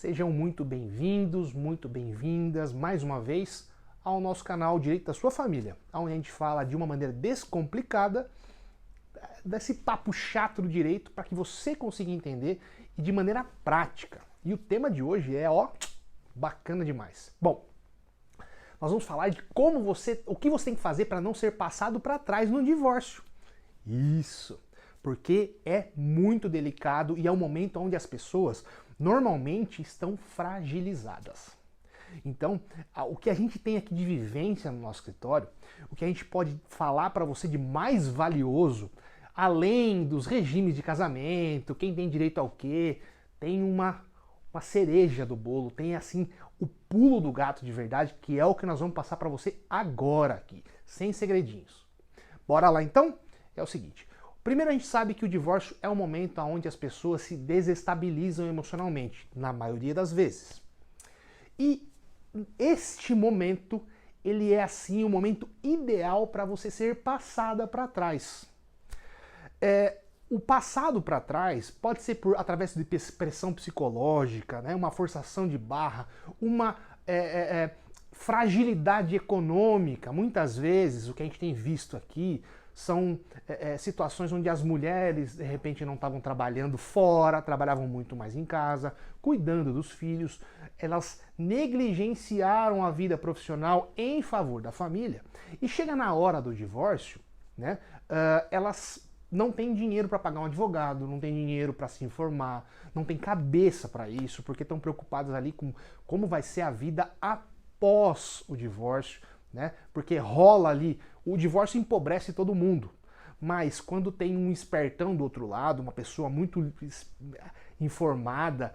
Sejam muito bem-vindos, muito bem-vindas mais uma vez ao nosso canal Direito da Sua Família, onde a gente fala de uma maneira descomplicada desse papo chato do direito para que você consiga entender e de maneira prática. E o tema de hoje é, bacana demais. Bom, nós vamos falar de o que você tem que fazer para não ser passado para trás no divórcio. Isso, porque é muito delicado e é um momento onde as pessoas normalmente estão fragilizadas. Então, o que a gente tem aqui de vivência no nosso escritório, o que a gente pode falar para você de mais valioso, além dos regimes de casamento, quem tem direito ao quê, tem uma cereja do bolo, tem assim o pulo do gato de verdade, que é o que nós vamos passar para você agora aqui, sem segredinhos. Bora lá então? É o seguinte, primeiro a gente sabe que o divórcio é um momento onde as pessoas se desestabilizam emocionalmente, na maioria das vezes. E este momento, ele é assim o momento ideal para você ser passada para trás. O passado para trás pode ser através de pressão psicológica, né, uma forçação de barra, uma fragilidade econômica. Muitas vezes o que a gente tem visto aqui são situações onde as mulheres de repente não estavam trabalhando fora, trabalhavam muito mais em casa, cuidando dos filhos, elas negligenciaram a vida profissional em favor da família. E chega na hora do divórcio, né, elas não têm dinheiro para pagar um advogado, não têm dinheiro para se informar, não têm cabeça para isso, porque estão preocupadas ali com como vai ser a vida após o divórcio, né? Porque rola ali, o divórcio empobrece todo mundo, mas quando tem um espertão do outro lado, uma pessoa muito informada,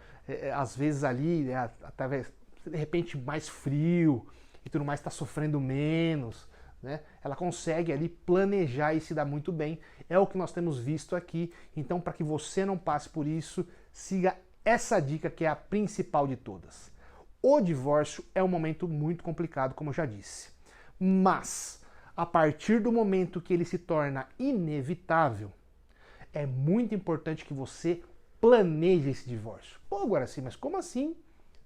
às vezes ali, até de repente mais frio e tudo mais, está sofrendo menos, né? Ela consegue ali planejar e se dar muito bem. É o que nós temos visto aqui. Então, para que você não passe por isso, siga essa dica que é a principal de todas. O divórcio é um momento muito complicado, como eu já disse. Mas, a partir do momento que ele se torna inevitável, é muito importante que você planeje esse divórcio. Pô, Guaraci, mas como assim?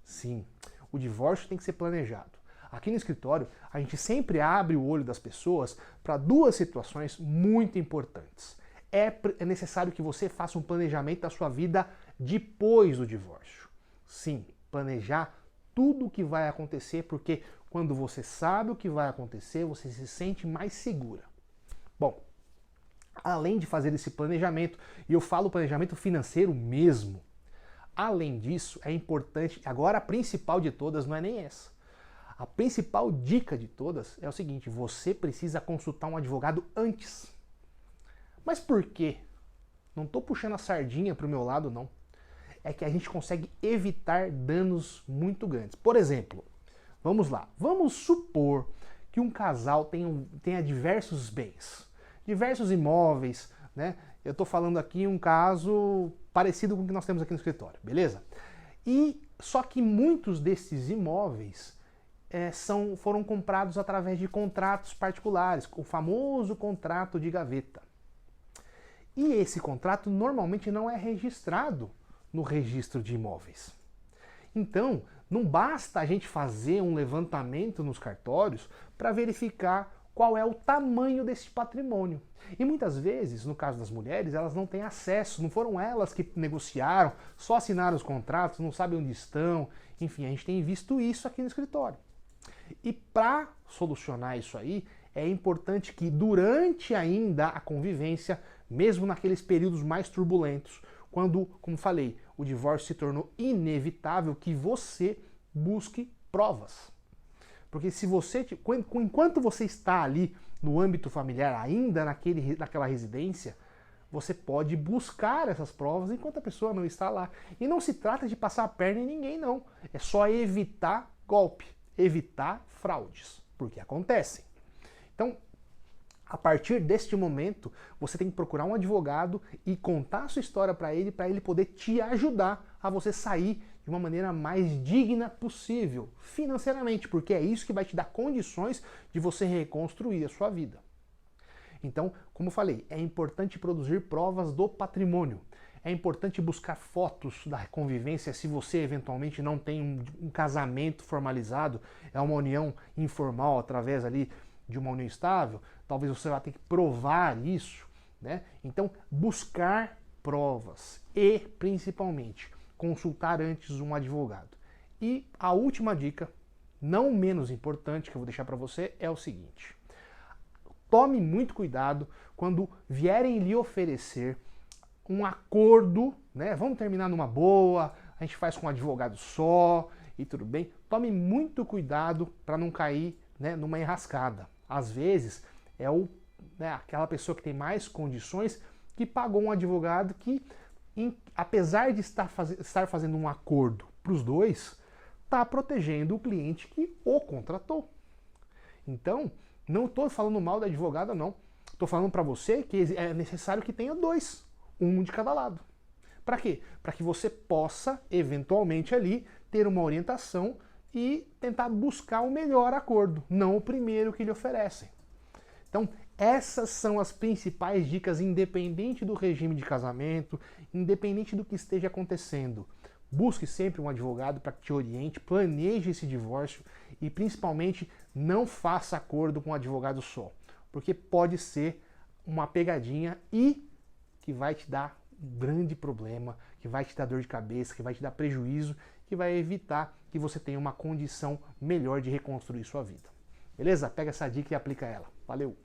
Sim, o divórcio tem que ser planejado. Aqui no escritório, a gente sempre abre o olho das pessoas para duas situações muito importantes. É necessário que você faça um planejamento da sua vida depois do divórcio. Sim, planejar tudo o que vai acontecer, porque quando você sabe o que vai acontecer, você se sente mais segura. Bom, além de fazer esse planejamento, e eu falo planejamento financeiro mesmo, além disso, é importante, agora a principal de todas não é nem essa. A principal dica de todas é o seguinte, você precisa consultar um advogado antes. Mas por quê? Não estou puxando a sardinha para o meu lado, não. É que a gente consegue evitar danos muito grandes. Por exemplo, vamos lá, vamos supor que um casal tenha diversos bens, diversos imóveis, né? Eu estou falando aqui um caso parecido com o que nós temos aqui no escritório, beleza? E só que muitos desses imóveis foram comprados através de contratos particulares, o famoso contrato de gaveta. E esse contrato normalmente não é registrado no registro de imóveis. Então, não basta a gente fazer um levantamento nos cartórios para verificar qual é o tamanho desse patrimônio. E muitas vezes, no caso das mulheres, elas não têm acesso, não foram elas que negociaram, só assinaram os contratos, não sabem onde estão. Enfim, a gente tem visto isso aqui no escritório. E para solucionar isso aí, é importante que durante ainda a convivência, mesmo naqueles períodos mais turbulentos, quando, como falei, o divórcio se tornou inevitável, que você busque provas. Porque se você, enquanto você está ali no âmbito familiar, ainda naquela residência, você pode buscar essas provas enquanto a pessoa não está lá. E não se trata de passar a perna em ninguém, não. É só evitar golpe, evitar fraudes, porque acontecem. Então, a partir deste momento, você tem que procurar um advogado e contar a sua história para ele poder te ajudar a você sair de uma maneira mais digna possível, financeiramente, porque é isso que vai te dar condições de você reconstruir a sua vida. Então, como eu falei, é importante produzir provas do patrimônio. É importante buscar fotos da convivência se você eventualmente não tem um casamento formalizado, é uma união informal através ali de uma união estável, talvez você vá ter que provar isso, né? Então, buscar provas e, principalmente, consultar antes um advogado. E a última dica, não menos importante, que eu vou deixar para você, é o seguinte: tome muito cuidado quando vierem lhe oferecer um acordo, né? Vamos terminar numa boa, a gente faz com um advogado só e tudo bem. Tome muito cuidado para não cair, né, numa enrascada. Às vezes é aquela pessoa que tem mais condições que pagou um advogado que, apesar de estar fazendo um acordo para os dois, está protegendo o cliente que o contratou. Então, não estou falando mal da advogada, não. Estou falando para você que é necessário que tenha dois, um de cada lado. Para quê? Para que você possa, eventualmente ali, ter uma orientação e tentar buscar o melhor acordo, não o primeiro que lhe oferecem. Então, essas são as principais dicas, independente do regime de casamento, independente do que esteja acontecendo. Busque sempre um advogado para que te oriente, planeje esse divórcio e, principalmente, não faça acordo com um advogado só, porque pode ser uma pegadinha e que vai te dar um grande problema, que vai te dar dor de cabeça, que vai te dar prejuízo, que vai evitar que você tenha uma condição melhor de reconstruir sua vida. Beleza? Pega essa dica e aplica ela. Valeu!